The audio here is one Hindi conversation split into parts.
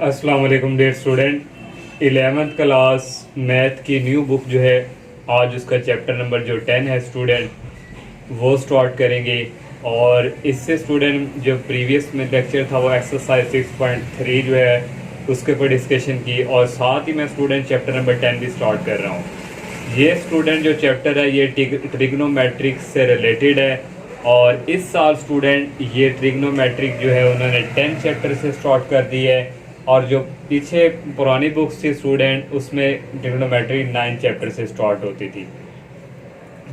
अस्सलाम वालेकुम dear student. 11th class math की न्यू बुक जो है आज उसका चैप्टर नंबर जो 10 है स्टूडेंट वो स्टार्ट करेंगे। और इससे स्टूडेंट जो प्रीवियस में लेक्चर था वो एक्सरसाइज 6.3 जो है उसके ऊपर डिस्कशन की, और साथ ही मैं स्टूडेंट चैप्टर नंबर 10 भी स्टार्ट कर रहा हूँ। ये स्टूडेंट जो चैप्टर है ये ट्रिग्नोमेट्रिक से रिलेटेड है, और इस साल स्टूडेंट ये ट्रिग्नोमेट्रिक जो है उन्होंने 10 चैप्टर से स्टार्ट कर दी है, और जो पीछे पुरानी बुक्स थी स्टूडेंट उसमें ट्रिग्नोमेट्री 9 चैप्टर से स्टार्ट होती थी।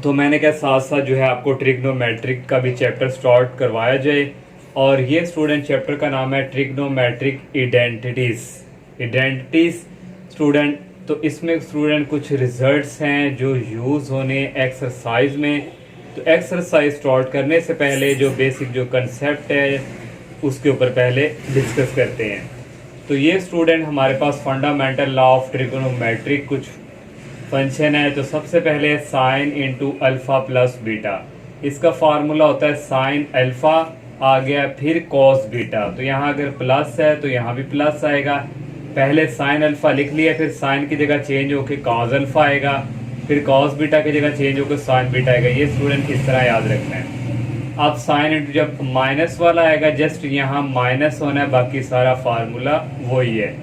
तो मैंने कहा साथ साथ जो है आपको ट्रिग्नोमेट्रिक का भी चैप्टर स्टार्ट करवाया जाए। और ये स्टूडेंट चैप्टर का नाम है ट्रिग्नोमेट्रिक आइडेंटिटीज स्टूडेंट। तो इसमें स्टूडेंट कुछ रिजल्ट्स हैं जो यूज़ होने एक्सरसाइज में। तो एक्सरसाइज स्टार्ट करने से पहले जो बेसिक जो कंसेप्ट है उसके ऊपर पहले डिस्कस करते हैं। तो ये स्टूडेंट हमारे पास फंडामेंटल लॉ ऑफ ट्रिग्नोमेट्रिक कुछ फंक्शन है। तो सबसे पहले sine into alpha plus beta, इसका फार्मूला होता है साइन अल्फ़ा आ गया फिर कॉस बीटा। तो यहाँ अगर प्लस है तो यहाँ भी प्लस आएगा। पहले साइन अल्फ़ा लिख लिया, फिर साइन की जगह चेंज होकर कॉस अल्फ़ा आएगा, फिर कॉस बीटा की जगह चेंज होकर साइन बीटा आएगा। ये स्टूडेंट किस तरह याद रखना है। अब साइन इंटू जब माइनस वाला आएगा जस्ट यहाँ माइनस होना है, बाकी सारा फार्मूला वही है।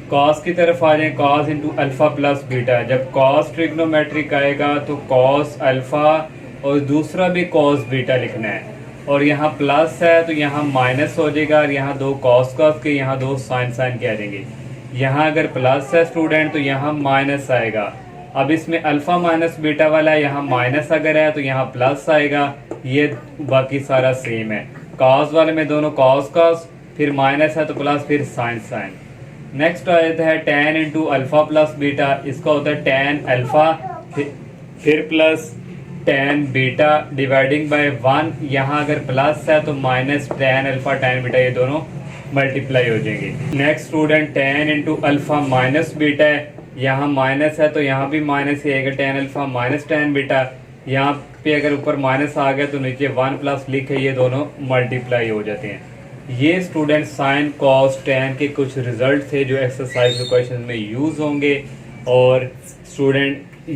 कॉस की तरफ आ जाए, cos into alpha plus beta. जब कॉस ट्रिग्नोमेट्रिक आएगा तो कॉस अल्फा और दूसरा भी कॉस बीटा लिखना है। और यहाँ प्लस है तो यहाँ माइनस हो जाएगा, और यहाँ दो कॉस के यहाँ दो साइन के आ जाएंगे। यहाँ अगर प्लस है स्टूडेंट तो यहाँ माइनस आएगा। अब इसमें अल्फा माइनस बीटा वाला है, यहाँ माइनस अगर है तो यहाँ प्लस आएगा। ये बाकी सारा सेम है। कॉस वाले में दोनों कॉस, फिर माइनस है तो प्लस, फिर साइन। नेक्स्ट आ जाता है ten into alpha plus beta. इसका होता है टेन अल्फा फिर plus tan beta dividing by 1। यहाँ अगर प्लस है तो minus tan alpha tan beta, ये दोनों मल्टीप्लाई हो जाएंगे। Next student ten into alpha minus beta है। यहाँ माइनस है तो यहाँ भी माइनस ही आएगा, tan alpha minus tan beta. यहाँ पे अगर ऊपर माइनस आ गया तो नीचे 1 प्लस लिखे, ये दोनों मल्टीप्लाई हो जाते हैं। ये स्टूडेंट साइन कॉस टेन के कुछ रिजल्ट थे जो एक्सरसाइज के क्वेश्चन में यूज होंगे, और स्टूडेंट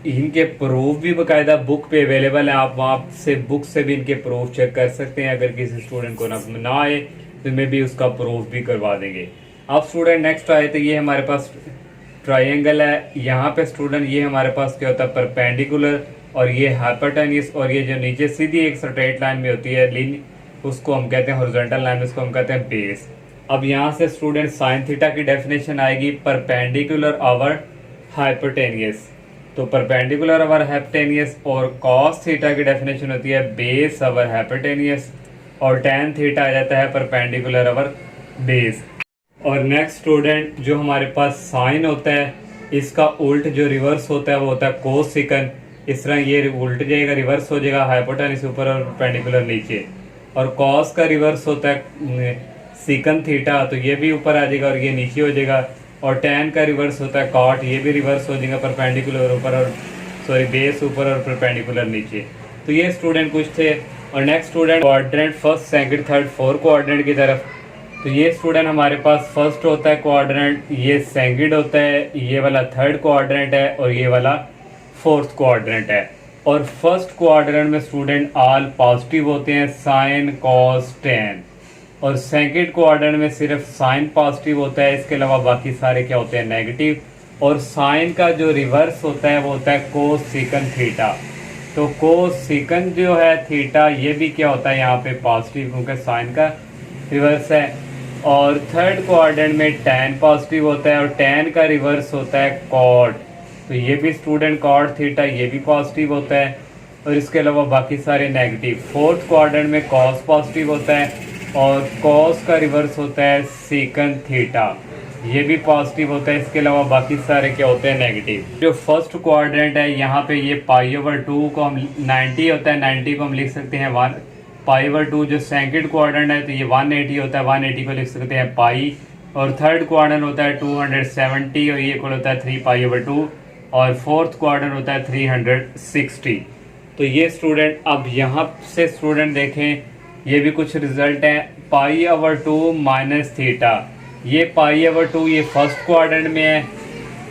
इनके प्रूफ भी बाकायदा बुक पे अवेलेबल है। आप वहाँ से बुक से भी इनके प्रूफ चेक कर सकते हैं। अगर किसी स्टूडेंट को ना आए तो मैं भी उसका प्रूफ भी करवा देंगे। अब स्टूडेंट नेक्स्ट आए तो ये हमारे पास ट्रायंगल है। यहाँ पे स्टूडेंट ये हमारे पास क्या होता है परपेंडिकुलर, और ये हाइपोटेन्यूस, और ये जो नीचे सीधी एक स्ट्रेट लाइन में होती है उसको हम कहते हैं हॉरिजॉन्टल लाइन, उसको हम कहते हैं बेस। अब यहाँ से स्टूडेंट साइन थीटा की डेफिनेशन आएगी परपेंडिकुलर ओवर हाइपोटेन्यूस। तो परपेंडिकुलर ओवर हाइपोटेन्यूस, और कॉस थीटा की डेफिनेशन होती है बेस ओवर हाइपोटेन्यूस, और टेन थीटा आ जाता है परपेंडिकुलर ओवर बेस। और नेक्स्ट स्टूडेंट जो हमारे पास साइन होता है इसका उल्ट जो रिवर्स होता है वो होता है कोस सिकन। इस तरह ये उल्ट जाएगा, रिवर्स हो जाएगा, हाइपोटेन्यूस ऊपर और परपेंडिकुलर नीचे। और कॉस का रिवर्स होता है सिकन थीटा, तो ये भी ऊपर आ जाएगा और ये नीचे हो जाएगा। और टेन का रिवर्स होता है कॉट, ये भी रिवर्स हो जाएगा, परपेंडिकुलर ऊपर और बेस ऊपर और परपेंडिकुलर नीचे। तो ये स्टूडेंट कुछ थे। और next student coordinate first second third fourth coordinate की तरफ। तो ये स्टूडेंट हमारे पास फर्स्ट होता है कोऑर्डिनेट, ये सेकंड होता है, ये वाला थर्ड कोऑर्डिनेट है, और ये वाला फोर्थ कोऑर्डिनेट है। और फर्स्ट कोऑर्डिनेट में स्टूडेंट ऑल पॉजिटिव होते हैं, साइन कॉस टेन। और सेकंड कोऑर्डिनेट में सिर्फ साइन पॉजिटिव होता है, इसके अलावा बाकी सारे क्या होते हैं नेगेटिव। और साइन का जो रिवर्स होता है वो होता है कोस सिकन थीटा। तो कोस सिकन जो है थीटा ये भी क्या होता है यहाँ पे पॉजिटिव, क्योंकि साइन का रिवर्स है। और थर्ड कोऑर्डिनेट में टेन पॉजिटिव होता है, और टेन का रिवर्स होता है कॉट। तो ये भी स्टूडेंट कॉट थीटा ये भी पॉजिटिव होता है, और इसके अलावा बाकी सारे नेगेटिव। फोर्थ क्वाड्रेंट में कॉस पॉजिटिव होता है, और कॉस का रिवर्स होता है सीकन थीटा ये भी पॉजिटिव होता है, इसके अलावा बाकी सारे क्या होते हैं नेगेटिव। जो फर्स्ट क्वाड्रेंट है यहाँ पे ये पाई/2 को हम 90 होता है, 90 को हम लिख सकते हैं 1 पाई/2। जो सेकंड क्वाड्रेंट है तो ये 180 होता है, 180 को लिख सकते हैं पाई। और थर्ड क्वाड्रेंट होता है 270 और ये इक्वल होता है 3 पाई/2। और फोर्थ क्वाड्रेंट होता है 360। तो ये स्टूडेंट अब यहाँ से स्टूडेंट देखें ये भी कुछ रिजल्ट है। पाई/2 माइनस थीटा, ये π/2 ये फर्स्ट क्वाड्रेंट में है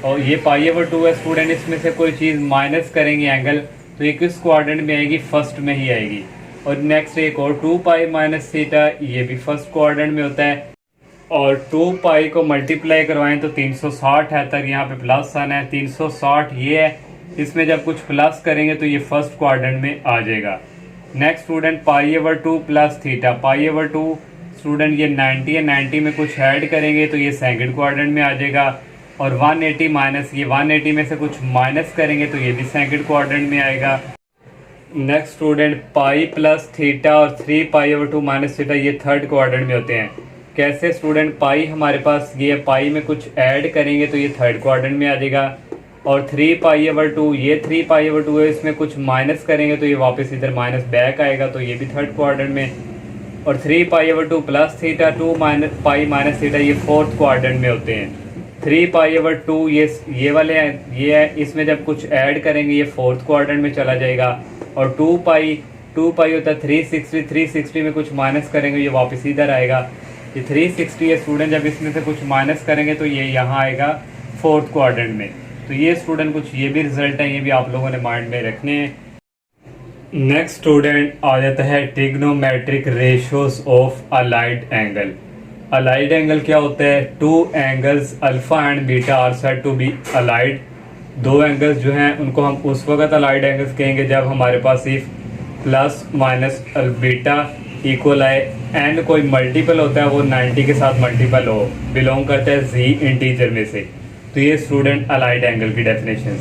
और ये π/2 है स्टूडेंट। इसमें से कोई चीज़ माइनस करेंगे एंगल तो ये किस क्वाड्रेंट में आएगी, फर्स्ट में ही आएगी। और नेक्स्ट एक और 2π माइनस थीटा, ये भी फर्स्ट क्वाड्रेंट में होता है। और 2π को मल्टीप्लाई करवाएं तो 360 है, तक यहाँ पे प्लस आना है। 360 ये है, इसमें जब कुछ प्लस करेंगे तो ये फर्स्ट क्वाड्रेंट में आ जाएगा। Next student π/2 plus theta, π/2 student ये 90 है, 90 में कुछ ऐड करेंगे तो ये सेकंड क्वाड्रेंट में आ जाएगा। और 180 माइनस ये 180 में से कुछ माइनस करेंगे तो ये भी सेकंड क्वाड्रेंट में आएगा। Next student pi plus theta और 3π/2 माइनस थीटा ये थर्ड क्वाड्रेंट में होते हैं। कैसे स्टूडेंट, पाई हमारे पास ये पाई में कुछ ऐड करेंगे तो ये थर्ड क्वाड्रेंट में आ जाएगा। और 3π/2 ये 3π/2 है, इसमें कुछ माइनस करेंगे तो ये वापस इधर माइनस बैक आएगा तो ये भी थर्ड क्वाड्रेंट में। और 3π/2 प्लस थीटा 2π माइनस थीटा ये फोर्थ क्वाड्रेंट में होते हैं। 3π/2 ये वाले हैं, ये है, इसमें जब कुछ ऐड करेंगे ये फोर्थ क्वाड्रेंट में चला जाएगा। और 2π होता है 360, 360 में कुछ माइनस करेंगे ये वापस इधर आएगा। ये 360 है स्टूडेंट, जब इसमें से कुछ माइनस करेंगे तो ये यहाँ आएगा फोर्थ क्वाड्रेंट में। तो ये स्टूडेंट कुछ ये भी रिजल्ट है, ये भी आप लोगों ने माइंड में रखने हैं। नेक्स्ट स्टूडेंट आ जाता है trigonometric ratios of allied angle. Allied angle क्या होता है, two angles alpha and beta are said to be allied. दो एंगल्स जो हैं उनको हम उस वक्त अलाइड एंगल्स कहेंगे जब हमारे पास सिर्फ प्लस माइनस बीटा इक्वल आए एंड कोई मल्टीपल होता है वो 90 के साथ मल्टीपल हो, बिलोंग करता है जी इंटीजर में से। तो ये स्टूडेंट अलाइड एंगल की definition.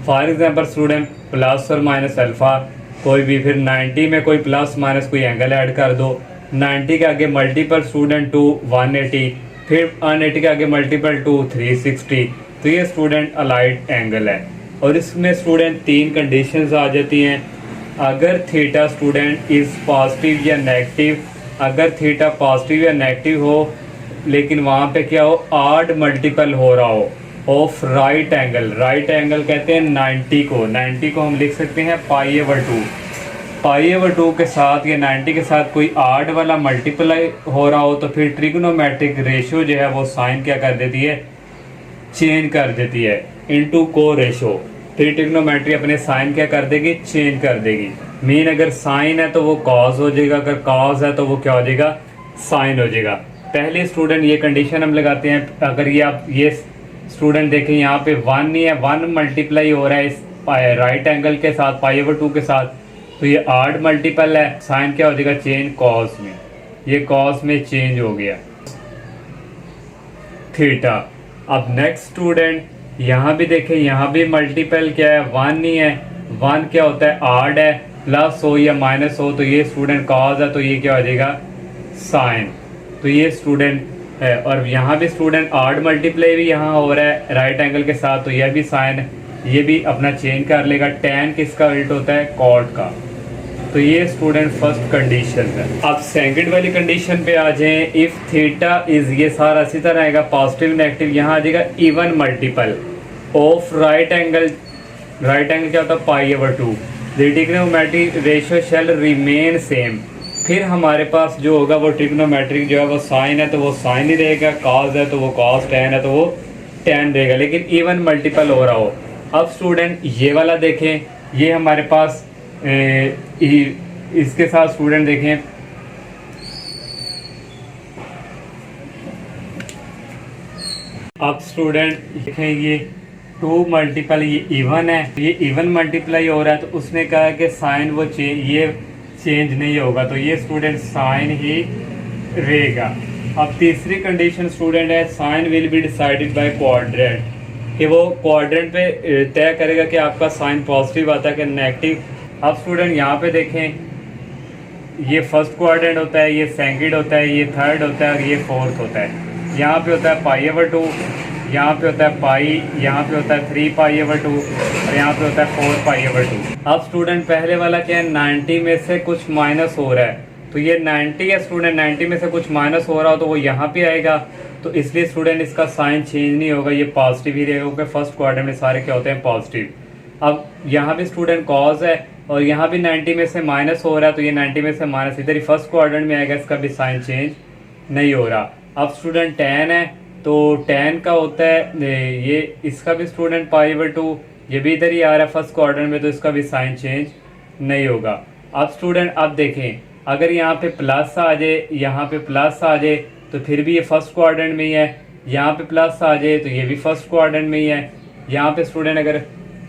For example student plus और माइनस अल्फा कोई भी, फिर 90 में कोई प्लस माइनस कोई एंगल ऐड कर दो, 90 के आगे मल्टीपल स्टूडेंट टू 180, फिर 180 के आगे मल्टीपल टू 360, तो ये स्टूडेंट अलाइड एंगल है। और इसमें स्टूडेंट तीन कंडीशंस आ जाती हैं। अगर थीटा स्टूडेंट इज पॉजिटिव या नेगेटिव, अगर थीटा पॉजिटिव या नेगेटिव हो लेकिन वहाँ पे क्या हो, आड मल्टीपल हो रहा हो of right angle. Right angle कहते हैं 90 को हम लिख सकते हैं π/2। π/2 के साथ या 90 के साथ कोई आड वाला मल्टीप्लाई हो रहा हो तो फिर ट्रिग्नोमेट्रिक रेशियो जो है वो साइन क्या कर देती है, चेंज कर देती है इनटू को रेशो। फिर ट्रिग्नोमेट्री अपने साइन क्या कर देगी, चेंज कर देगी। मीन अगर साइन है तो वो कॉज हो जाएगा, अगर कॉज है तो वो क्या हो जाएगा, साइन हो जाएगा। पहले स्टूडेंट ये कंडीशन हम लगाते हैं। अगर ये आप ये स्टूडेंट देखें यहाँ पे 1 नहीं है, 1 मल्टीप्लाई हो रहा है इस राइट एंगल के साथ π/2 के साथ, तो ये आड मल्टीपल है, साइन क्या हो जाएगा, चेंज कॉज में। ये कॉज में चेंज हो गया थीटा। अब नेक्स्ट स्टूडेंट यहाँ भी देखें, यहाँ भी मल्टीपल क्या है, 1 नहीं है, 1 क्या होता है, आड है, प्लस हो या माइनस हो तो ये स्टूडेंट कॉज है, तो ये क्या हो जाएगा, साइन। तो ये स्टूडेंट है। और यहाँ भी स्टूडेंट आड मल्टीप्लाई भी यहाँ हो रहा है राइट एंगल के साथ, तो यह भी साइन है, ये भी अपना चेंज कर लेगा। टैन किसका उल्ट होता है, कॉट का। तो ये स्टूडेंट फर्स्ट कंडीशन है। अब सेकंड वाली कंडीशन पे आ जाएं। इफ थीटा इज, ये सारा इसी तरह आएगा, पॉजिटिव नेगेटिव, यहाँ आ जाएगा even multiple of right angle. Right angle क्या होता है, π/2। The trigonometric ratio shall remain same. फिर हमारे पास जो होगा वो ट्रिग्नोमेट्रिक जो है वो साइन है तो वो साइन ही रहेगा, कॉस है तो वो कॉस, टैन है तो वो टैन रहेगा, लेकिन इवन मल्टीपल हो रहा हो। अब स्टूडेंट ये वाला देखें, ये हमारे पास इसके साथ स्टूडेंट देखें, अब स्टूडेंट देखें ये 2 मल्टीपल ये इवन है, ये इवन मल्टीप्लाई हो रहा है, तो उसने कहा कि साइन वो ये चेंज नहीं होगा, तो ये स्टूडेंट साइन ही रहेगा। अब तीसरी कंडीशन स्टूडेंट है, sine will be decided by quadrant, कि वो क्वाड्रेंट पे तय करेगा कि आपका साइन पॉजिटिव आता है कि नेगेटिव। अब स्टूडेंट यहाँ पे देखें, ये फर्स्ट क्वाड्रेंट होता है, ये सेकंड होता है, ये थर्ड होता है, ये फोर्थ होता है। यहाँ पे होता है π/2, यहाँ पे होता है पाई, यहाँ पे होता है 3π/2 और यहाँ पे होता है 4π/2। अब स्टूडेंट पहले वाला क्या है, 90 में से कुछ माइनस हो रहा है, तो ये 90 है स्टूडेंट, 90 में से कुछ माइनस हो रहा हो तो वो यहाँ पे आएगा, तो इसलिए स्टूडेंट इसका साइन चेंज नहीं होगा, ये पॉजिटिव ही रहेगा, क्योंकि फर्स्ट क्वाड्रेंट में सारे क्या होते हैं, पॉजिटिव। अब यहाँ भी स्टूडेंट कॉज है और यहाँ भी 90 में से माइनस हो रहा है, तो ये 90 में से माइनस इधर ही फर्स्ट क्वाड्रेंट में आएगा, इसका भी साइन चेंज नहीं हो रहा। अब स्टूडेंट tan है तो tan का होता है ये, इसका भी स्टूडेंट π/2, ये भी इधर ही आ रहा है फर्स्ट क्वाड्रेंट में, तो इसका भी साइन चेंज नहीं होगा। अब स्टूडेंट अब देखें, अगर यहाँ पे प्लस आ जाए, यहाँ पे प्लस आ जाए तो फिर भी ये फर्स्ट क्वाड्रेंट में ही है, यहाँ पे प्लस आ जाए तो ये भी फर्स्ट क्वाड्रेंट में ही है। यहाँ पे स्टूडेंट अगर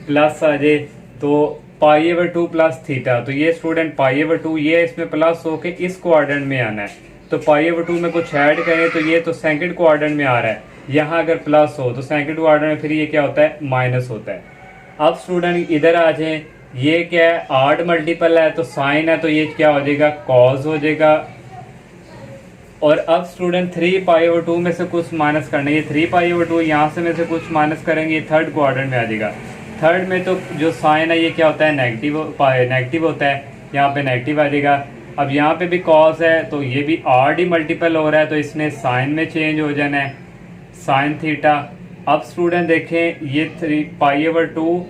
प्लस आ जाए तो π/2 प्लस थीटा, तो ये स्टूडेंट π/2 ये इसमें प्लस होके इस क्वाड्रेंट में आना है, तो π/2 में कुछ ऐड करें तो ये तो सेकंड क्वाड्रेंट में आ रहा है, यहाँ अगर प्लस हो तो सेकंड क्वाड्रेंट में फिर ये क्या होता है, माइनस होता है। अब स्टूडेंट इधर आ जाए, ये क्या है, आड मल्टीपल है तो साइन है, तो ये क्या हो जाएगा, कॉज हो जाएगा। और अब स्टूडेंट 3π/2 में से कुछ माइनस करना है, ये 3π/2 यहाँ से में से कुछ माइनस करेंगे, ये थर्ड क्वाड्रेंट में आ जाएगा। थर्ड में तो जो साइन है ये क्या होता है, नेगेटिव होता है, यहाँ पे नेगेटिव आ जाएगा। अब यहाँ पे भी कॉस है तो ये भी आड ही मल्टीपल हो रहा है, तो इसने साइन में चेंज हो जाना है, साइन थीटा। अब स्टूडेंट देखें, ये 3π/2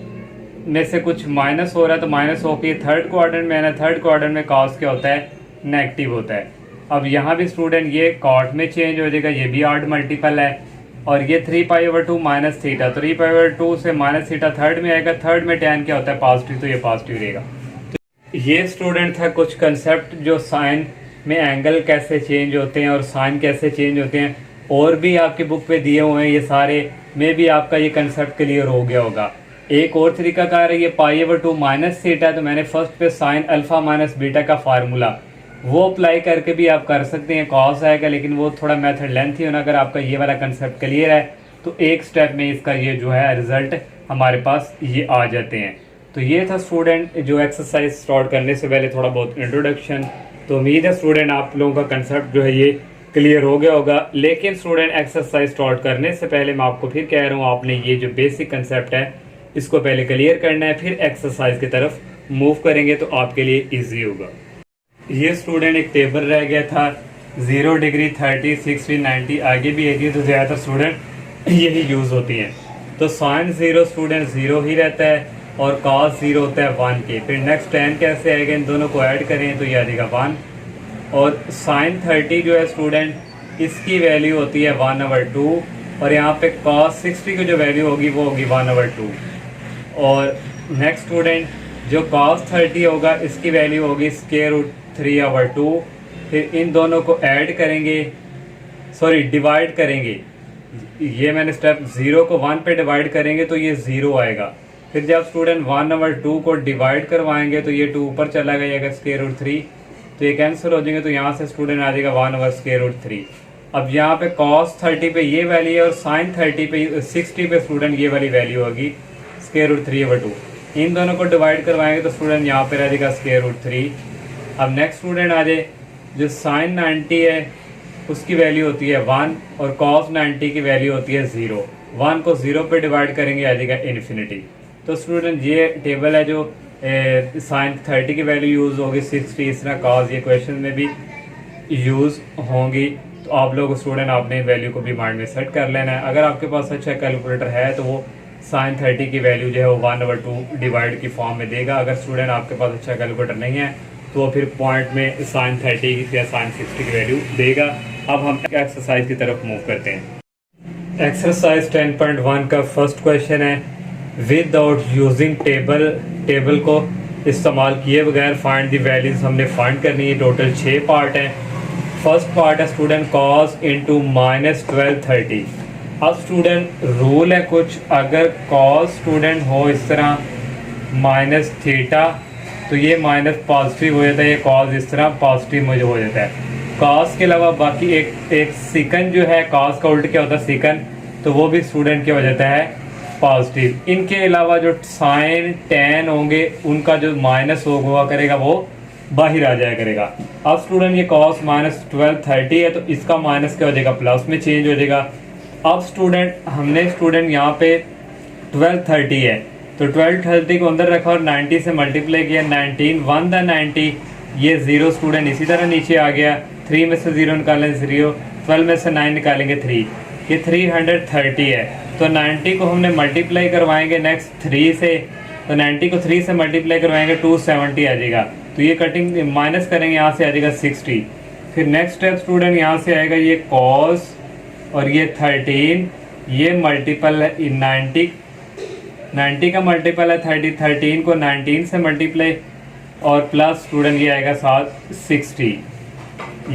में से कुछ माइनस हो रहा है, तो माइनस होके थर्ड क्वाड्रेंट में है ना, थर्ड क्वाड्रेंट में कॉस क्या होता है, नेगेटिव होता है। अब यहाँ भी स्टूडेंट ये कॉट में चेंज हो जाएगा, ये भी आड मल्टीपल है, और ये 3π/2 माइनस थीटा, 3π/2 से माइनस थीटा थर्ड में आएगा, थर्ड में tan क्या होता है, पॉजिटिव, तो ये पॉजिटिव रहेगा। तो ये स्टूडेंट था कुछ कंसेप्ट जो साइन में एंगल कैसे चेंज होते हैं और साइन कैसे चेंज होते हैं, और भी आपकी बुक पे दिए हुए हैं ये सारे, में भी आपका ये कंसेप्ट क्लियर हो गया होगा। एक और तरीकाकार है, ये π/2 माइनस थीटा, तो मैंने फर्स्ट पे साइन अल्फा माइनस बीटा का फार्मूला वो अप्लाई करके भी आप कर सकते हैं, कॉस आएगा, लेकिन वो थोड़ा मेथड लेंथी होना। अगर आपका ये वाला कंसेप्ट क्लियर है तो एक स्टेप में इसका ये जो है रिजल्ट हमारे पास ये आ जाते हैं। तो ये था स्टूडेंट जो एक्सरसाइज स्टार्ट करने से पहले थोड़ा बहुत इंट्रोडक्शन। तो उम्मीद है स्टूडेंट आप लोगों का कंसेप्ट जो है ये क्लियर हो गया होगा। लेकिन स्टूडेंट एक्सरसाइज स्टार्ट करने से पहले मैं आपको फिर कह रहा हूँ, आपने ये जो बेसिक कंसेप्ट है इसको पहले क्लियर करना है, फिर एक्सरसाइज की तरफ मूव करेंगे तो आपके लिए ईजी होगा। ये स्टूडेंट एक टेबल रह गया था, 0 डिग्री 30 60 90 आगे भी एक ही, तो ज़्यादातर स्टूडेंट यही यूज़ होती हैं। तो साइन 0 स्टूडेंट 0 ही रहता है और कॉस 0 होता है 1 के। फिर नेक्स्ट tan कैसे आएगा, इन दोनों को ऐड करें तो ये आ जाएगा 1। और साइन 30 जो है स्टूडेंट इसकी वैल्यू होती है 1/2, और यहाँ पे कॉस 60 की जो वैल्यू होगी वो होगी 1/2। और नेक्स्ट स्टूडेंट जो cos 30 होगा इसकी वैल्यू होगी √3/2। फिर इन दोनों को ऐड करेंगे, सॉरी डिवाइड करेंगे, ये मैंने स्टेप 0 को 1 पे डिवाइड करेंगे तो ये 0 आएगा। फिर जब स्टूडेंट 1/2 को डिवाइड करवाएंगे तो ये 2 ऊपर चला जाएगा √3, तो ये कैंसिल हो जाएंगे, तो यहाँ से स्टूडेंट आ जाएगा 1/√3। अब यहाँ पे cos 30 पे ये वैल्यू है और sin 30 पे 60 पे स्टूडेंट ये वाली वैल्यू होगी √3/2। इन दोनों को डिवाइड करवाएंगे तो स्टूडेंट यहाँ पे रह जाएगा √3। अब नेक्स्ट स्टूडेंट आ जाए, जो sin 90 है उसकी वैल्यू होती है 1 और cos 90 की वैल्यू होती है 0। 1 को 0 पे डिवाइड करेंगे आ जाएगा इन्फिनिटी। तो स्टूडेंट ये टेबल है जो sin 30 की वैल्यू यूज़ होगी 60, इस तरह cos ये क्वेश्चन में भी यूज़ होंगी। तो आप लोग स्टूडेंट आपने वैल्यू को भी माइंड में सेट कर लेना है। अगर आपके पास अच्छा कैलकुलेटर है तो वो sin 30 की वैल्यू जो है वो 1/2 डिवाइड की फॉर्म में देगा। अगर स्टूडेंट आपके पास अच्छा कैलकुलेटर नहीं है तो वो फिर पॉइंट में sin 30 या sin 60 की वैल्यू देगा। अब हम एक्सरसाइज की तरफ मूव करते हैं। एक्सरसाइज 10.1 का फर्स्ट क्वेश्चन है, विदाउट यूजिंग टेबल को इस्तेमाल किए बगैर फाइंड दी वैल्यूज हमने फाइंड करनी है। टोटल 6 पार्ट है। फर्स्ट पार्ट है स्टूडेंट cos इंटू -1230। अब स्टूडेंट रूल है कुछ, अगर cos स्टूडेंट हो इस तरह माइनस थीटा तो ये माइनस पॉजिटिव हो जाता है, ये cos इस तरह पॉजिटिव मुझे हो जाता है। cos के अलावा बाकी एक सिकन जो है, cos का उल्ट क्या होता है सिकन, तो वो भी स्टूडेंट क्या हो जाता है पॉजिटिव। इनके अलावा जो साइन tan होंगे उनका जो माइनस हुआ करेगा वो बाहर आ जाया करेगा। अब स्टूडेंट ये cos -1230 है तो इसका माइनस क्या हो जाएगा प्लस में चेंज हो जाएगा। अब स्टूडेंट यहाँ पे 1230 है तो 1230 को अंदर रखा और 90 से मल्टीप्लाई किया, 19 1 द 90, ये 0 स्टूडेंट इसी तरह नीचे आ गया। 3 में से 0 निकालेंगे 0, 12 में से 9 निकालेंगे 3, ये 330 है। तो 90 को हमने मल्टीप्लाई करवाएंगे नेक्स्ट 3 से, तो 90 को 3 से मल्टीप्लाई करवाएंगे 270 आ जाएगा। तो ये कटिंग माइनस करेंगे यहाँ से आ जाएगा 60। फिर नेक्स्ट स्टेप स्टूडेंट यहाँ से आएगा ये कॉस और ये 13, ये मल्टीपल है 90, 90 का मल्टीपल है 30, 13 को 19 से मल्टीप्लाई और प्लस स्टूडेंट ये आएगा साथ 60।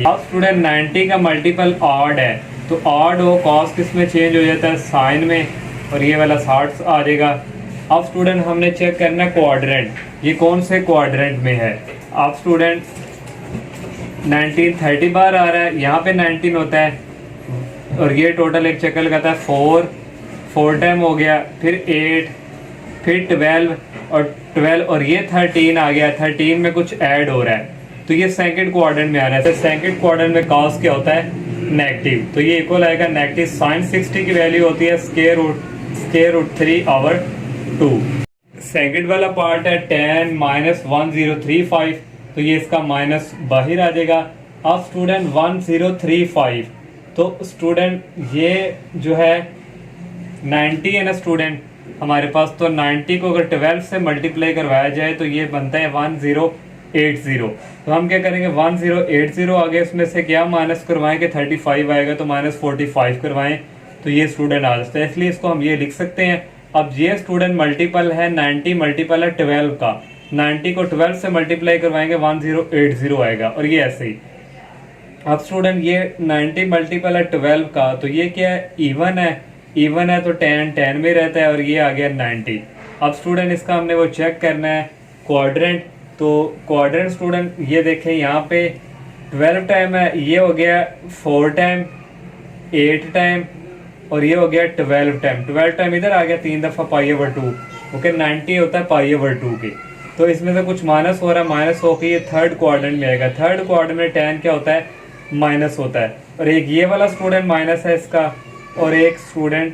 अब स्टूडेंट 90 का मल्टीपल ऑड है, तो ऑड हो कॉस किस में चेंज हो जाता है, साइन में, और ये वाला 60 आ जाएगा। अब स्टूडेंट हमने चेक करना है क्वाड्रेंट, ये कौन से क्वाड्रेंट में है। अब स्टूडेंट 19 30 बार आ रहा है, यहाँ पे 19 होता है और ये टोटल एक चक्कर लगाता है 4 टाइम हो गया, फिर 8, फिर 12 और ये 13 आ गया। 13 में कुछ ऐड हो रहा है, तो ये सेकंड क्वाड्रेंट में आ रहा है। तो सेकंड क्वाड्रेंट में कॉस क्या होता है, नेगेटिव, तो ये इक्वल आएगा नेगेटिव साइन 60 की वैल्यू होती है स्क्वायर रूट 3/2। सेकंड वाला पार्ट है 10 -1035, तो ये इसका माइनस बाहर आ जाएगा। अब स्टूडेंट 1035, तो स्टूडेंट ये जो है 90 है ना स्टूडेंट हमारे पास, तो 90 को अगर 12 से मल्टीप्लाई करवाया जाए तो ये बनता है 1080। तो हम क्या करेंगे, 1080 आगे इसमें से क्या माइनस करवाएंगे, 35 आएगा तो -45 करवाएं, तो ये स्टूडेंट आ जाता है, इसलिए इसको हम ये लिख सकते हैं। अब ये स्टूडेंट मल्टीपल है 90 मल्टीपल है 12 का, 90 को 12 से मल्टीप्लाई करवाएंगे 1080 आएगा, और ये ऐसे ही। अब स्टूडेंट ये 90 मल्टीपल है 12 का, तो ये क्या है, इवन है तो 10 में रहता है, और ये आ गया 90। अब स्टूडेंट इसका हमने वो चेक करना है क्वाड्रेंट, तो क्वाड्रेंट स्टूडेंट ये देखें यहाँ पे 12 टाइम है, ये हो गया 4 टाइम, 8 टाइम, और ये हो गया 12 टाइम। 12 टाइम इधर आ गया 3 दफ़ा π/2, ओके 90 होता है π/2 के, तो इसमें से कुछ माइनस हो रहा है, माइनस होकर ये थर्ड क्वाड्रेंट में आएगा। थर्ड क्वाड्रेंट में 10 क्या होता है, माइनस होता है, और एक ये वाला स्टूडेंट माइनस है इसका, और एक स्टूडेंट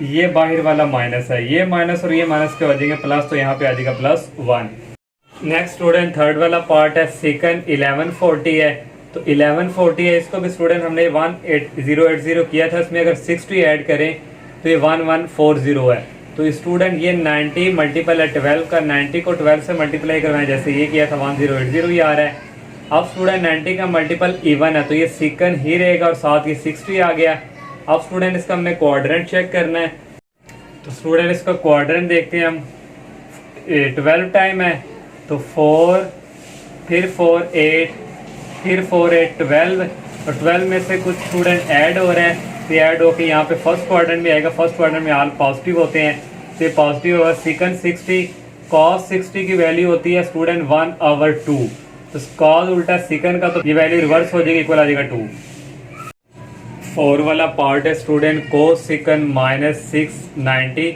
ये बाहर वाला माइनस है, ये माइनस और ये माइनस के हो जाएंगे प्लस, तो यहाँ पे आ जाएगा +1। नेक्स्ट स्टूडेंट थर्ड वाला पार्ट है सेकंड 1140 है, तो 1140 है, इसको भी स्टूडेंट हमने 18080 किया था, इसमें अगर 60 ऐड करें तो ये 1140 है। तो स्टूडेंट ये 90 मल्टीपल है 12 का, 90 को 12 से मल्टीप्लाई करवाएं, जैसे ये किया था 1080 ही आ रहा है। अब स्टूडेंट 90 का मल्टीपल इवन है, तो ये सेकंड ही रहेगा और साथ ही 60 आ गया। अब स्टूडेंट इसका हमने क्वाड्रेंट चेक करना है, तो स्टूडेंट इसका क्वाड्रेंट देखते हैं हम। 12 टाइम है, तो 4 फिर 4 8 फिर 4 8 12, और 12 में से कुछ स्टूडेंट ऐड हो रहे हैं, तो ऐड होकर यहाँ पे फर्स्ट क्वाड्रेंट में आएगा। फर्स्ट क्वाड्रेंट में ऑल पॉजिटिव होते हैं, तो ये पॉजिटिव होगा। सेकंड 60, कॉस 60 की वैल्यू होती है स्टूडेंट 1/2, तो कॉस उल्टा सेकंड का, तो ये वैल्यू रिवर्स हो जाएगी, इक्वल आ जाएगा 2। 4 वाला पार्ट है स्टूडेंट कोस सेकंड -690,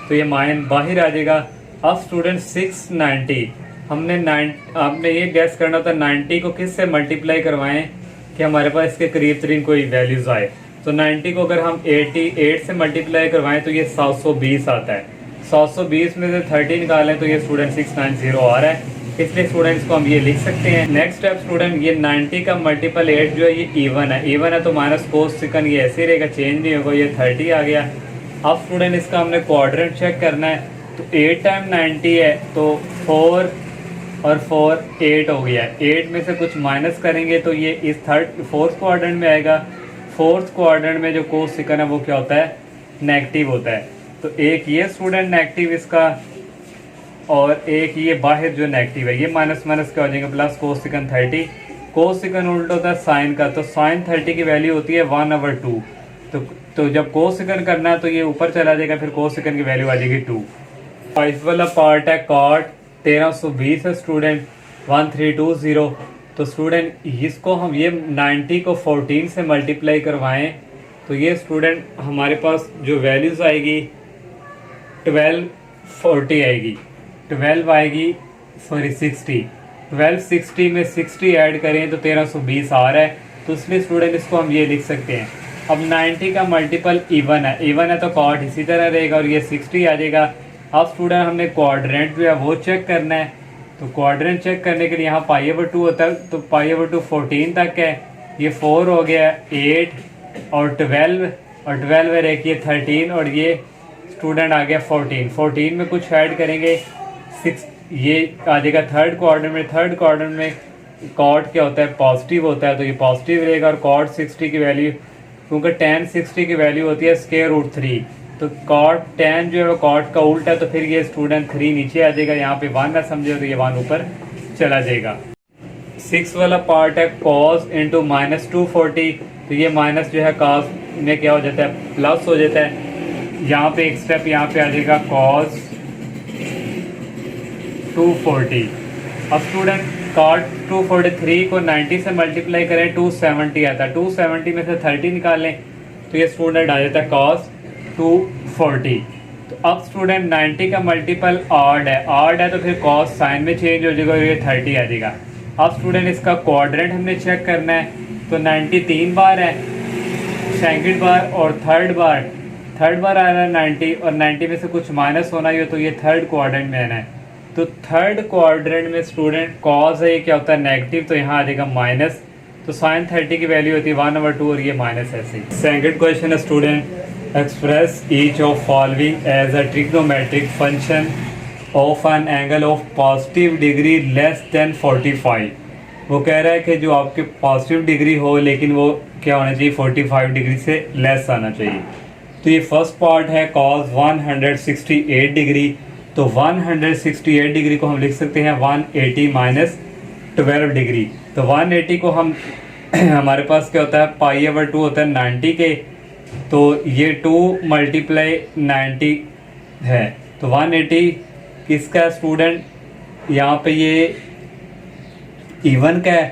तो ये माइन बाहर आ जाएगा। अब स्टूडेंट 690 आपने ये गैस करना था 90 को किस से मल्टीप्लाई करवाएं कि हमारे पास इसके करीब तरीन कोई वैल्यूज आए। तो 90 को अगर हम 88 से मल्टीप्लाई करवाएं तो ये 720 आता है। 720 में से 30 निकालें तो ये स्टूडेंट 690 आ रहा है, इसलिए स्टूडेंट्स को हम ये लिख सकते हैं। नेक्स्ट स्टेप स्टूडेंट ये 90 का मल्टीपल 8 जो है ये इवन है तो माइनस कोस सेकंड ये ऐसे रहेगा, चेंज नहीं होगा, ये 30 आ गया। अब स्टूडेंट इसका हमने क्वाड्रेंट चेक करना है, तो 8 टाइम 90 है, तो 4 और 4 8 हो गया। 8 में से कुछ माइनस करेंगे तो ये इस फोर्थ क्वाड्रेंट में आएगा। फोर्थ क्वाड्रेंट में जो कोस सेकंड है वो क्या होता है, नेगेटिव होता है। तो एक ये स्टूडेंट नेगेटिव इसका, और एक ये बाहर जो नेगेटिव है, ये माइनस माइनस क्या हो जाएंगे प्लस कोस सेकंड 30। कोस सेकंड उल्टा होता है साइन का, तो साइन 30 की वैल्यू होती है 1/2। तो जब कोस सेकंड करना है तो ये ऊपर चला जाएगा, फिर कोस सेकंड की वैल्यू आ जाएगी 2। 5 वाला पार्ट है कॉट 1320 है स्टूडेंट 1320। तो स्टूडेंट इसको हम ये 90 को 14 से मल्टीप्लाई करवाएं तो ये स्टूडेंट हमारे पास जो वैल्यूज आएगी 1240 आएगी, 12 आएगी, सॉरी 60। 1260 में 60 ऐड करें तो 1320 आ रहा है, तो इसलिए स्टूडेंट इसको हम ये लिख सकते हैं। अब 90 का मल्टीपल इवन है तो कॉट इसी तरह रहेगा और ये 60 आ जाएगा। अब स्टूडेंट हमने क्वाड्रेंट जो है वो चेक करना है, तो क्वाड्रेंट चेक करने के लिए यहाँ π/2 होता है, तो π/2 14 तक है, ये 4 हो गया, 8 और 12 और 12 है रखिए 13 और ये स्टूडेंट आ गया 14 में कुछ ऐड करेंगे 6, ये आ जाएगा थर्ड क्वाड्रेंट में कॉट क्या होता है, पॉजिटिव होता है, तो ये पॉजिटिव रहेगा। और कॉट 60 की वैल्यू, क्योंकि tan 60 की वैल्यू होती है √3, तो कॉट tan जो है वो कॉट का उल्टा है, तो फिर ये स्टूडेंट 3 नीचे आ जाएगा, यहाँ पे 1 ना समझे तो ये 1 ऊपर चला जाएगा। 6 वाला पार्ट है cos इंटू -240, तो ये माइनस जो है cos में क्या हो जाता है, प्लस हो जाता है। यहाँ पे एक स्टेप यहाँ पे आ जाएगा cos 240। अब स्टूडेंट cot 243 को 90 से मल्टीप्लाई करें 270 आता है, 270 में से 30 निकालें तो ये स्टूडेंट आ जाता है cos 240। तो अब स्टूडेंट 90 का मल्टीपल ऑड है तो फिर cos साइन में चेंज हो जाएगा और ये 30 आ जाएगा। अब स्टूडेंट इसका क्वाड्रेंट हमने चेक करना है, तो 90 3 बार है, सेकंड बार और थर्ड बार आ रहा है 90, और 90 में से कुछ माइनस होना ही हो तो ये थर्ड क्वाड्रेंट में आना है। तो थर्ड क्वाड्रेंट में स्टूडेंट कॉस है, ये क्या होता है नेगेटिव, तो यहाँ आ जाएगा माइनस, तो साइन 30 की वैल्यू होती है 1/2 और ये माइनस ऐसे। सेकंड क्वेश्चन है student express each of following as a trigonometric function of an angle of positive degree less than 45। वो कह रहा है कि जो आपके पॉजिटिव डिग्री हो लेकिन वो क्या होना चाहिए, 45 डिग्री से लेस आना चाहिए। तो ये फर्स्ट पार्ट है cos 168 डिग्री, तो 168 डिग्री को हम लिख सकते हैं 180 माइनस 12 डिग्री। तो 180 को हम हमारे पास क्या होता है π/2 होता है 90 के, तो ये 2 मल्टीप्लाई 90 है, तो 180 किसका स्टूडेंट, यहाँ पे ये इवन का है,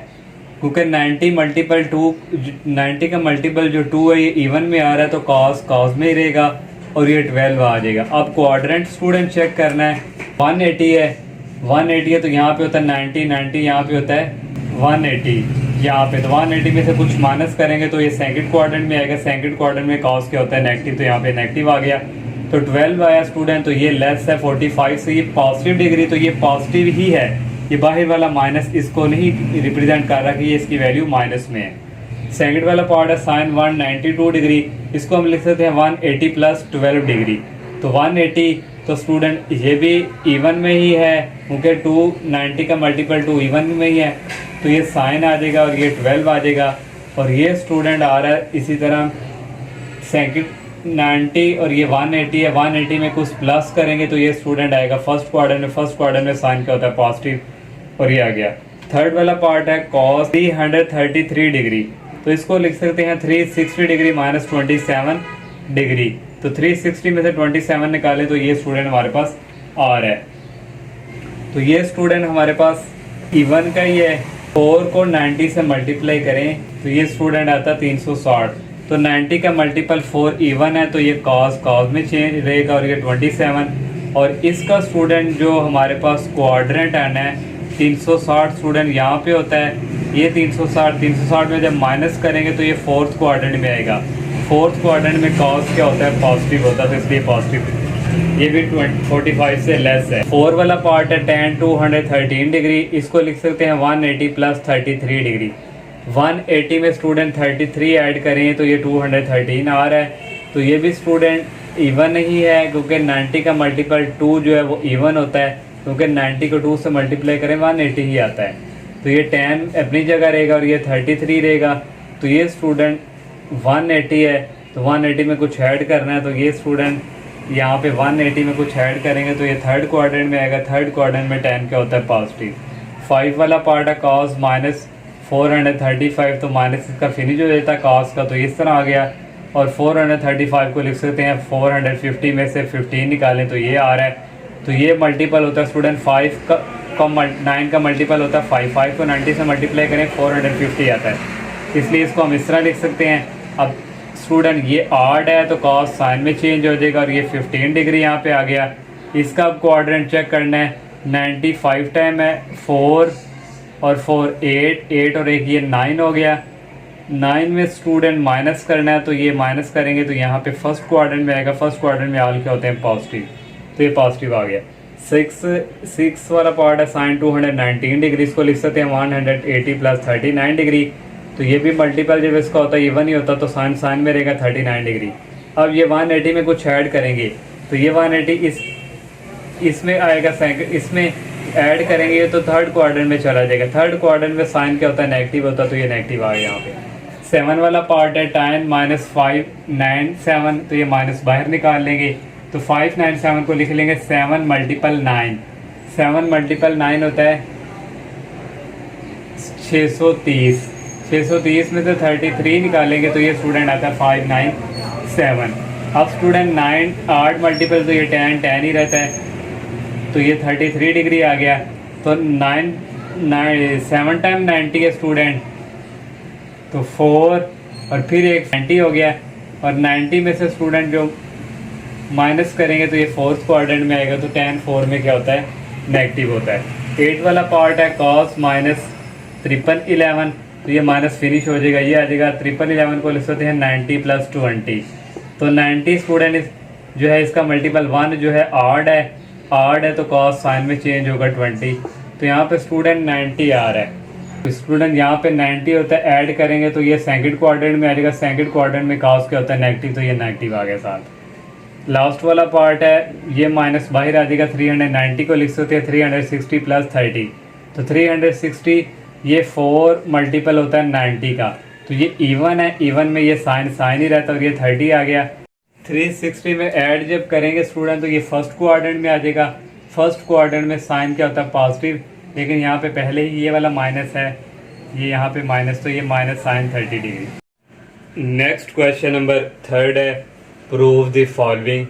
क्योंकि 90 मल्टीपल 2, 90 का मल्टीपल जो 2 है ये इवन में आ रहा है, तो cos में ही रहेगा और ये 12 आ जाएगा। अब क्वाड्रेंट स्टूडेंट चेक करना है, 180 है तो यहाँ पे होता है 90 यहाँ पे होता है 180 यहाँ पे, तो 180 में से कुछ माइनस करेंगे तो ये सेकंड क्वाड्रेंट में आएगा। सेकंड क्वाड्रेंट में cos क्या होता है नेगेटिव, तो यहाँ पे नेगेटिव आ गया, तो 12 आया स्टूडेंट, तो ये लेस है 45 से, ये पॉजिटिव डिग्री, तो ये पॉजिटिव ही है, ये बाहर वाला माइनस इसको नहीं रिप्रेजेंट कर रहा कि ये इसकी वैल्यू माइनस में है। सेकंड वाला पार्ट है साइन 192 डिग्री, इसको हम लिख सकते हैं 180 प्लस 12 डिग्री, तो 180, तो स्टूडेंट ये भी इवन में ही है क्योंकि 290 का मल्टीपल 2 इवन में ही है, तो ये साइन आ जाएगा और ये 12 आ जाएगा। और ये स्टूडेंट आ रहा है इसी तरह सेकंड 90 और ये 180 है, 180 में कुछ प्लस करेंगे तो ये स्टूडेंट आएगा फर्स्ट क्वाड्रेंट में साइन क्या होता है पॉजिटिव, और ये आ गया। थर्ड वाला पार्ट है cos 333 डिग्री, तो इसको लिख सकते हैं 360 डिग्री माइनस 27 डिग्री, तो 360 में से 27 निकालें तो ये स्टूडेंट हमारे पास आ रहा है। तो ये स्टूडेंट हमारे पास इवन का ही है, 4 को 90 से मल्टीप्लाई करें तो ये स्टूडेंट आता है 360, तो 90 का मल्टीपल 4 इवन है तो ये cos में चेंज रहेगा और ये 27। और इसका स्टूडेंट जो हमारे पास क्वाड्रेंट आना है 360 स्टूडेंट यहाँ पे होता है, ये 360 में जब माइनस करेंगे तो ये फोर्थ क्वाड्रेंट में आएगा। फोर्थ क्वाड्रेंट में cos क्या होता है पॉजिटिव होता है, तो इसलिए पॉजिटिव, ये भी 45 से लेस है। 4 वाला पार्ट है tan 213 डिग्री, इसको लिख सकते हैं 180 प्लस 33 डिग्री। 180 में स्टूडेंट 33 ऐड करें तो ये 213 आ रहा है, तो ये भी स्टूडेंट इवन ही है क्योंकि 90 का मल्टीपल 2 जो है वो इवन होता है, क्योंकि 90 को 2 से मल्टीप्लाई करें 180 ही आता है, तो ये 10 अपनी जगह रहेगा और ये 33 रहेगा। तो ये स्टूडेंट 180 है, तो 180 में कुछ ऐड करना है, तो ये स्टूडेंट यहाँ पे 180 में कुछ ऐड करेंगे तो ये थर्ड क्वाड्रेंट में आएगा। थर्ड क्वाड्रेंट में 10 क्या होता है पॉजिटिव। 5 वाला पार्ट है cos माइनस 435, तो माइनस इसका फिनिश हो जाता है cos का, तो इस तरह आ गया। और 435 को लिख सकते हैं 450 में से 15 निकालें तो ये आ रहा है, तो ये मल्टीपल होता है स्टूडेंट 5 का 9 का मल्टीपल होता है 5 को 90 से मल्टीप्लाई करें 450 आता है, इसलिए इसको हम इस तरह लिख सकते हैं। अब स्टूडेंट ये ऑड है तो cos साइन में चेंज हो जाएगा और ये 15 डिग्री यहाँ पे आ गया। इसका क्वाड्रेंट चेक करना है, 95 टाइम है 4 और 4 8 और एक ये 9 हो गया। 9 में स्टूडेंट माइनस करना है, तो ये माइनस करेंगे तो यहाँ पे फर्स्ट क्वाड्रेंट में आएगा। फर्स्ट क्वाड्रेंट में ऑल क्या होते हैं पॉजिटिव, तो ये पॉजिटिव आ गया। 6 वाला पार्ट है साइन 219 डिग्री, इसको लिख सकते हैं 180 प्लस 39 डिग्री, तो ये भी मल्टीपल जब इसका होता है इवन ही होता तो साइन में रहेगा 39 डिग्री। अब ये 180 में कुछ ऐड करेंगे तो ये 180 इसमें आएगा सेकंड, इसमें ऐड करेंगे तो थर्ड क्वाड्रेंट में चला जाएगा। थर्ड क्वाड्रेंट में साइन क्या होता है, नेगेटिव होता है, तो ये नेगेटिव आ गया यहाँ पे। 7 वाला पार्ट है tan -597, तो ये माइनस बाहर निकाल लेंगे, तो 597 को लिख लेंगे 7 × 9। 7 × 9 होता है 630। 630 में से 33 निकालेंगे तो ये स्टूडेंट आता है 597। अब स्टूडेंट 8 मल्टीपल, तो ये tan ही रहता है, तो ये 33 डिग्री आ गया। तो 7 टाइम 90 है स्टूडेंट, तो 4 और फिर एक 90 हो गया। और 90 में से स्टूडेंट जो माइनस करेंगे तो ये फोर्थ क्वाड्रेंट में आएगा, तो tan 4 में क्या होता है, नेगेटिव होता है। 8 वाला पार्ट है cos -5311, तो ये माइनस फिनिश हो जाएगा, ये आ जाएगा 5311 को लिख सकते हैं 90 + 20। तो 90 स्टूडेंट जो है इसका मल्टीपल 1 जो है आड है, तो cos साइन में चेंज होगा 20, तो यहाँ पे स्टूडेंट 90 आ रहा है। तो स्टूडेंट यहाँ पे 90 होता है, ऐड करेंगे तो ये सेकंड क्वाड्रेंट में आ जाएगा। सेकंड क्वाड्रेंट में cos क्या होता है, नेगेटिव, तो ये नेगेटिव आ गया साथ। लास्ट वाला पार्ट है, ये माइनस बाहर आ जाएगा, 390 को लिख सकते हैं 360 + 30, तो 360 ये 4 मल्टीपल होता है 90 का, तो ये इवन है, इवन में ये साइन ही रहता है, और ये 30 आ गया। 360 में ऐड जब करेंगे स्टूडेंट तो ये फर्स्ट क्वाड्रेंट में आ जाएगा। फर्स्ट क्वाड्रेंट में साइन क्या होता है, पॉजिटिव, लेकिन यहाँ पे पहले ही ये वाला माइनस है, ये यहाँ पे माइनस, तो ये minus sine 30 degree. Next question number 3 है, प्रूव द फॉलोइंग।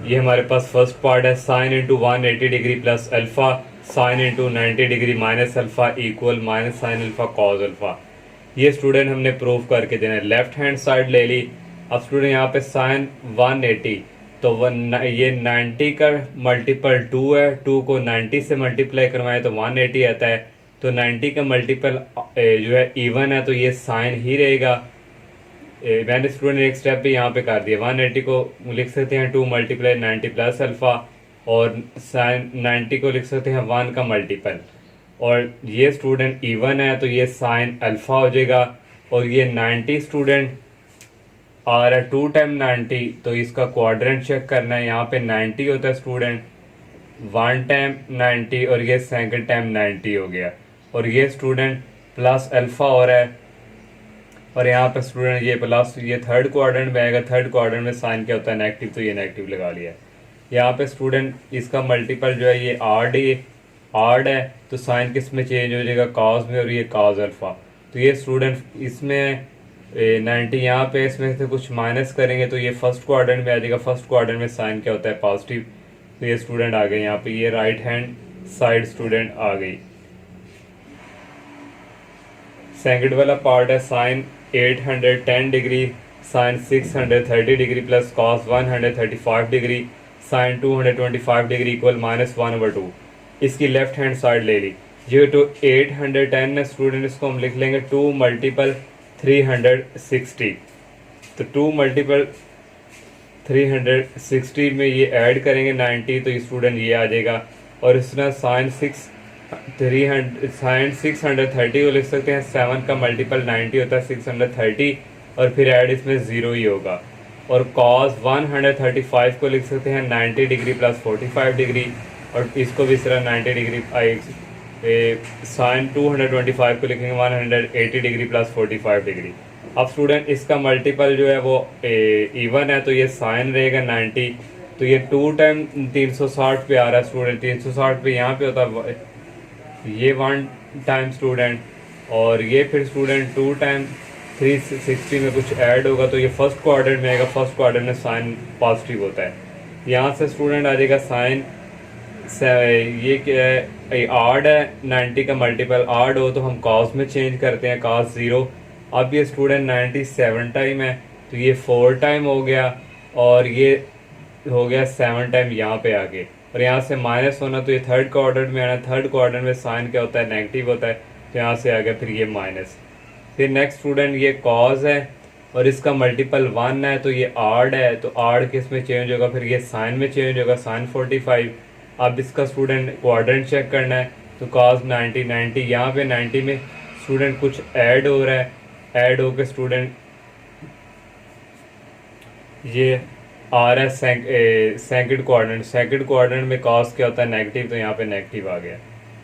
ये हमारे पास फर्स्ट पार्ट है, sine into 180 degree plus alpha sine into 90 degree minus alpha equal minus sine alpha cos alpha. ये स्टूडेंट हमने प्रूव करके देना है। लेफ्ट हैंड साइड ले ली। अब स्टूडेंट यहाँ पे साइन 180, तो ये 90 का मल्टीपल 2 है, 2 को 90 से मल्टीप्लाई करवाएं तो 180 आता है, तो 90 का मल्टीपल जो है इवन है, तो ये साइन ही रहेगा। मैंने स्टूडेंट एक स्टेप भी यहाँ पे कर दिया। 180 को लिख सकते हैं 2 × 90 प्लस अल्फा, और साइन 90 को लिख सकते हैं 1 का मल्टीपल, और ये स्टूडेंट इवन है, तो ये साइन अल्फा हो जाएगा। और ये 90 स्टूडेंट आ रहा है 2 टाइम 90, तो इसका क्वाड्रेंट चेक करना है। यहाँ पे 90 होता है स्टूडेंट 1 टाइम 90, और ये सेकंड टाइम 90 हो गया, और ये स्टूडेंट प्लस अल्फा हो रहा है, और यहाँ पे स्टूडेंट ये प्लस, ये थर्ड क्वाड्रेंट में आएगा। थर्ड क्वाड्रेंट में साइन क्या होता है, नेगेटिव, तो ये नेगेटिव लगा लिया। यहाँ पे स्टूडेंट इसका मल्टीपल जो है ये आड है, तो साइन किस में चेंज हो जाएगा, कॉज में, और ये कॉज अल्फा। तो ये स्टूडेंट इसमें 90 यहाँ पे इसमें से कुछ माइनस करेंगे तो ये फर्स्ट क्वाड्रेंट में आ जाएगा। फर्स्ट क्वाड्रेंट में साइन क्या होता है, पॉजिटिव, तो ये स्टूडेंट आ गए यहाँ पे, ये राइट हैंड साइड स्टूडेंट आ गई। सेकंड वाला पार्ट है, sine 810 degree sine 630 degree plus cos 135 degree sine 225 degree equal -1/2। इसकी लेफ्ट हैंड साइड ले ली। ये तो 810 है स्टूडेंट, इसको हम लिख लेंगे 2 × 360, तो 2 × 360 में ये ऐड करेंगे 90, तो स्टूडेंट ये आ जाएगा। और इस तरह साइन 630 को लिख सकते हैं, 7 का मल्टीपल 90 होता है 630, और फिर ऐड इसमें 0 ही होगा। और कॉस 135 को लिख सकते हैं 90 डिग्री प्लस 45 डिग्री, और इसको भी इस तरह 90 डिग्री साइन 225 को लिखेंगे 180 डिग्री प्लस 45 डिग्री। अब स्टूडेंट इसका मल्टीपल जो है वो इवन है, तो ये साइन रहेगा 90, तो ये 2 टाइम 360 पे आ रहा है स्टूडेंट। 360 पे यहाँ पे होता है ये 1 टाइम स्टूडेंट, और ये फिर स्टूडेंट 2 टाइम 360 में कुछ ऐड होगा, तो ये फर्स्ट क्वाड्रेंट में आएगा। फर्स्ट क्वाड्रेंट में साइन पॉजिटिव होता है। यहाँ से स्टूडेंट आ जाएगा साइन, ये क्या है, आड है 90 का मल्टीपल, आड हो तो हम कॉस में चेंज करते हैं, कॉस 0। अब ये स्टूडेंट 97 टाइम है, तो ये 4 टाइम हो गया, और ये हो गया 7 टाइम यहाँ पे आगे, और यहाँ से माइनस होना, तो ये थर्ड क्वाड्रेंट में आना। थर्ड क्वाड्रेंट में साइन क्या होता है, नेगेटिव होता है, तो यहाँ से आ गया फिर ये माइनस। फिर नेक्स्ट स्टूडेंट ये कॉज है, और इसका मल्टीपल 1 है, तो ये आड है, तो आड किस में चेंज होगा, फिर ये साइन में चेंज होगा, साइन 45। अब इसका स्टूडेंट क्वाड्रेंट चेक करना है, तो कॉस 90 यहाँ पे 90 में स्टूडेंट कुछ ऐड हो रहा है, ऐड होकर स्टूडेंट ये आ रहा है सेकंड क्वाड्रेंट। सेकंड क्वाड्रेंट में कॉस क्या होता है, नेगेटिव, तो यहाँ पे नेगेटिव आ गया।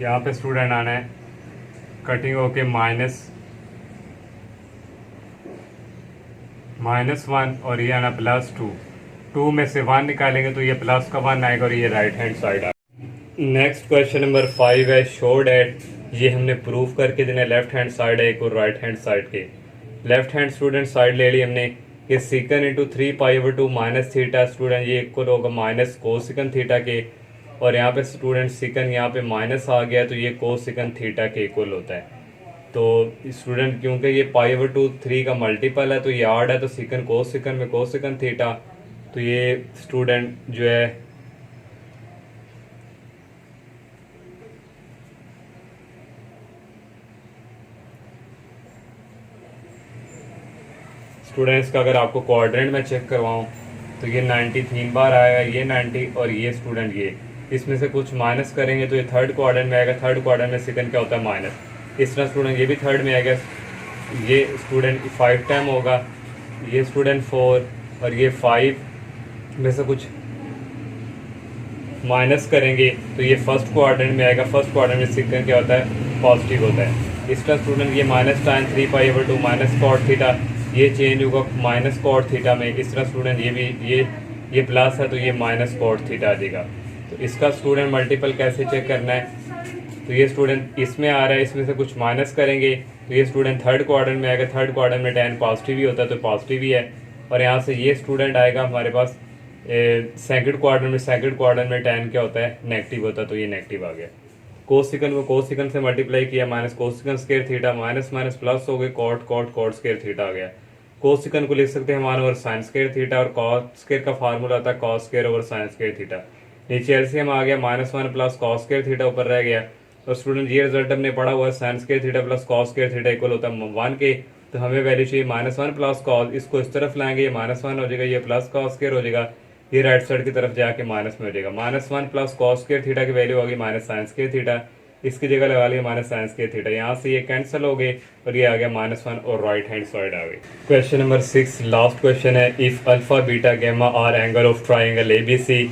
यहाँ पे स्टूडेंट आना है कटिंग होके -1 और ये आना +2। 2 में से 1 निकालेंगे तो ये प्लस का 1 आएगा और ये राइट हैंड साइड आएगा। नेक्स्ट क्वेश्चन नंबर 5 है शो डैट। ये हमने प्रूव करके देना लेफ्ट हैंड साइड है एक और राइट हैंड साइड के। लेफ्ट हैंड स्टूडेंट साइड ले ली हमने कि सीकन इंटू 3π/2 माइनस थीटा स्टूडेंट ये इक्वल होगा माइनस कोसिकन थीटा के। और यहाँ पे स्टूडेंट सीकन यहाँ पे माइनस आ गया तो ये कोसिकन थीटा के इक्वल होता है। तो स्टूडेंट क्योंकि ये π/2 3 का मल्टीपल है तो ये आड है तो सीकन कोसिकन में कोसिकन थीटा। तो ये स्टूडेंट जो है स्टूडेंट्स का अगर आपको क्वाड्रेंट में चेक करवाऊं तो ये 90 3 बार आएगा, ये 90 और ये स्टूडेंट ये इसमें से कुछ माइनस करेंगे तो ये थर्ड क्वाड्रेंट में आएगा। थर्ड क्वाड्रेंट में सेकंड क्या होता है माइनस। इस तरह स्टूडेंट ये भी थर्ड में आएगा। ये स्टूडेंट 5 टाइम होगा, ये स्टूडेंट 4 और ये 5 में से कुछ माइनस करेंगे तो ये फर्स्ट क्वाड्रेंट में आएगा। फर्स्ट क्वाड्रेंट में सेकंड क्या होता है पॉजिटिव होता है। इस तरह स्टूडेंट ये minus time 3π/2 minus cot theta ये चेंज होगा माइनस कॉट थीटा में। इस तरह स्टूडेंट ये भी ये प्लस है तो ये माइनस कॉट थीटा आ जाएगा। तो इसका स्टूडेंट मल्टीपल कैसे चेक करना है तो ये स्टूडेंट इसमें आ रहा है, इसमें से कुछ माइनस करेंगे तो ये स्टूडेंट थर्ड क्वाड्रेंट में आएगा। थर्ड क्वाड्रेंट में 10 पॉजिटिव ही होता है तो पॉजिटिव ही है। और यहाँ से ये स्टूडेंट आएगा हमारे पास सेकंड क्वाड्रेंट में। सेकंड क्वाड्रेंट में 10 क्या होता है नेगेटिव होता है तो ये नेगेटिव आ गया। कोसिकन को कोसिकन से मल्टीप्लाई किया minus cosec square theta minus minus plus हो गए cot cot cot square theta आ गया। कोसिकन को लिख सकते हैं 1 ओवर साइन स्क्वायर थीटा और कॉट स्क्वायर का फार्मूला आता है cos square over sine square theta. नीचे एलसीएम आ गया -1 प्लस कॉस स्क्वायर थीटा ऊपर रह गया। और स्टूडेंट ये रिजल्ट हमने पढ़ा हुआ है sign square theta plus cos square theta equal होता है 1 के। तो हमें वैल्यू चाहिए -1 प्लस कॉस। इसको इस तरफ लाएंगे ये -1 हो जाएगा, ये प्लस कॉस स्क्वायर हो जाएगा, ये राइट साइड की तरफ जाके माइनस में हो जाएगा। -1 प्लस कॉस स्क्वायर थीटा की वैल्यू होगी माइनस साइन स्क्वायर थीटा। इसकी जगह लगा लिया माइनस साइन स्क्वायर थीटा। यहाँ से ये कैंसिल हो गए और ये आ गया -1 और राइट हैंड साइड आ गई। क्वेश्चन नंबर 6 लास्ट क्वेश्चन है if alpha beta gamma are angle of triangle ABC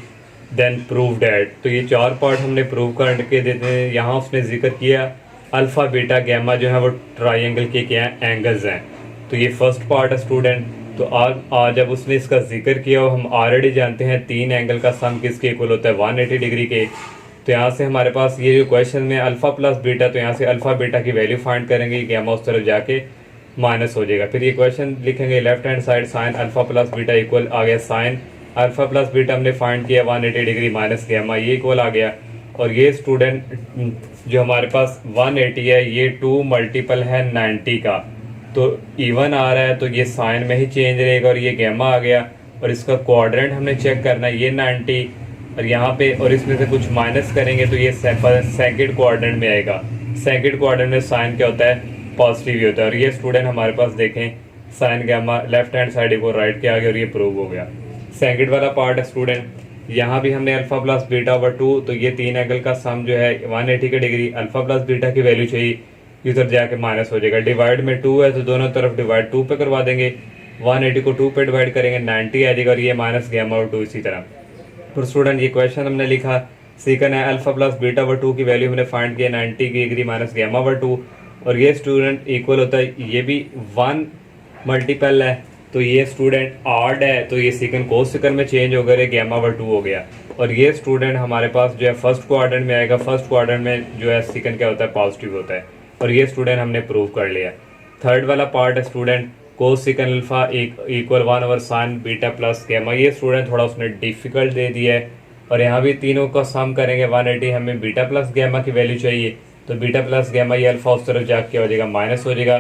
then prove that. तो ये 4 पार्ट हमने प्रूव करके देते हैं। यहाँ उसने जिक्र किया अल्फा बीटा गैमा जो है वो ट्राइंगल के क्या एंगल्स हैं। तो ये फर्स्ट पार्ट है स्टूडेंट। तो आज जब उसने इसका जिक्र किया हम ऑलरेडी जानते हैं 3 एंगल का सम किसके इक्वल होता है 180 डिग्री के। तो यहाँ से हमारे पास ये जो क्वेश्चन में अल्फा प्लस बीटा तो यहाँ से अल्फा बीटा की वैल्यू फाइंड करेंगे, गैमा उस तरफ जाके माइनस हो जाएगा। फिर ये क्वेश्चन लिखेंगे left hand side sine alpha plus beta equal आ गया साइन अल्फा प्लस बीटा हमने फाइंड किया 180 डिग्री माइनस गैमा ये इक्वल आ गया। और ये स्टूडेंट जो हमारे पास 180 है ये 2 मल्टीपल है 90 का तो इवन आ रहा है तो ये साइन में ही चेंज रहेगा और ये गैमा आ गया। और इसका क्वाड्रेंट हमने चेक करना है ये 90 और यहाँ पे और इसमें से कुछ माइनस करेंगे तो ये सेकंड क्वाड्रेंट में आएगा। सेकंड क्वाड्रेंट में साइन क्या होता है पॉजिटिव ही होता है। और ये स्टूडेंट हमारे पास देखें sine gamma left hand side को राइट के आ गया और ये प्रूव हो गया। सेकंड वाला पार्ट है स्टूडेंट यहाँ भी हमने अल्फा प्लस बीटा ओवर 2 तो ये 3 एंगल का सम जो है 180 की डिग्री अल्फा प्लस बीटा की वैल्यू चाहिए इधर जाके माइनस हो जाएगा। डिवाइड में 2 है तो दोनों तरफ डिवाइड 2 पे करवा देंगे। 180 को 2 पे डिवाइड करेंगे 90 आ जाएगा और ये माइनस गैमा ओवर 2 इसी तरह। तो स्टूडेंट ये क्वेश्चन हमने लिखा सीकन है अल्फा प्लस बीटा ओवर 2 की वैल्यू हमने फाइंड किया 90 की डिग्री माइनस गैमा ओवर 2 और ये स्टूडेंट इक्वल होता है ये भी 1 मल्टीपल है तो ये स्टूडेंट ऑड है तो ये सेकंड कोस सेकंड में चेंज हो गया गैमा ओवर 2 हो गया। और ये स्टूडेंट हमारे पास जो है फर्स्ट क्वाड्रेंट में आएगा। फर्स्ट क्वाड्रेंट में जो है सेकंड क्या होता है पॉजिटिव होता है और ये स्टूडेंट हमने प्रूव कर लिया। थर्ड वाला पार्ट है student cos second alpha equal 1 over sine beta plus gamma. ये स्टूडेंट थोड़ा उसने डिफिकल्ट दे दिया है और यहाँ भी तीनों का सम करेंगे 180 हमें बीटा प्लस गैमा की वैल्यू चाहिए तो बीटा प्लस गैमा ये अल्फा उस तरफ जाके हो जाएगा माइनस हो जाएगा।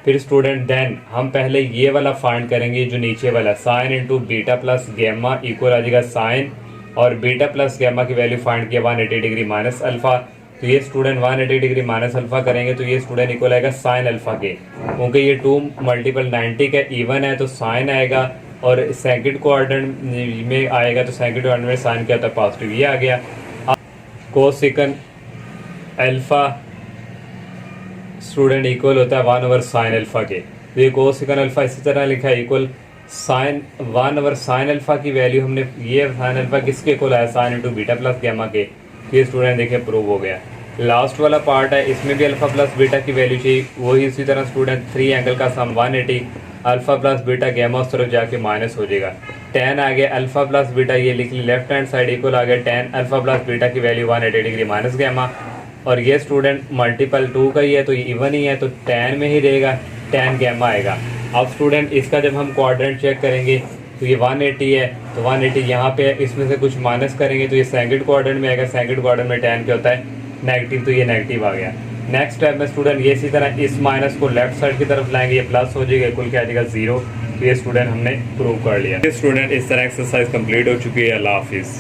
फिर स्टूडेंट देन हम पहले ये वाला फाइंड करेंगे जो नीचे वाला sine into beta plus gamma equal आ जाएगा साइन और बीटा प्लस गैमा की वैल्यू फाइंड किया 180 डिग्री माइनस अल्फा। तो ये स्टूडेंट 180 डिग्री माइनस अल्फा करेंगे तो ये स्टूडेंट इक्वल आएगा साइन अल्फा के क्योंकि ये 2 मल्टीपल 90 का इवन है तो साइन आएगा और सेकंड क्वाड्रेंट में आएगा तो सेकंड क्वाड्रेंट में साइन क्या होता है पॉजिटिव ये आ गया। कोस सेकंड अल्फा स्टूडेंट इक्वल होता है 1 ओवर साइन अल्फा के। तो ये कोस सेकंड अल्फा इसी तरह लिखा है equal sine 1 over sine alpha की वैल्यू हमने ये साइन अल्फा किसके इक्वल आया sine into beta plus gamma के। ये स्टूडेंट देखे प्रूव हो गया। लास्ट वाला पार्ट है, इसमें भी अल्फ़ा प्लस बीटा की वैल्यू चाहिए, वही इसी तरह स्टूडेंट 3 एंगल का सम 180, अल्फ़ा प्लस बीटा गैमा उस तरफ जाके माइनस हो जाएगा। 10 आ गया अल्फ़ा प्लस बीटा, ये लिख ली लेफ्ट हैंड साइड इक्वल आ गया 10 अल्फ़ा प्लस बीटा की वैल्यू 180 डिग्री माइनस गैमा, और ये स्टूडेंट मल्टीपल 2 का ही है तो ये इवन ही है तो 10 में ही रहेगा, 10 गैमा आएगा। अब स्टूडेंट इसका जब हम क्वाड्रेंट चेक करेंगे तो ये 180 है, तो 180 यहाँ पे इसमें से कुछ माइनस करेंगे तो ये सेकंड क्वाड्रेंट में आएगा, सेकंड क्वाड्रेंट में 10 क्या होता है नेगेटिव, तो ये नेगेटिव आ गया। नेक्स्ट स्टेप में स्टूडेंट ये इसी तरह इस माइनस को लेफ्ट साइड की तरफ लाएंगे, ये प्लस हो जाएगा, कुल क्या आ जाएगा 0। तो ये स्टूडेंट हमने प्रूव कर लिया। स्टूडेंट इस तरह एक्सरसाइज कंप्लीट हो चुकी है। अल्लाह हाफिज़।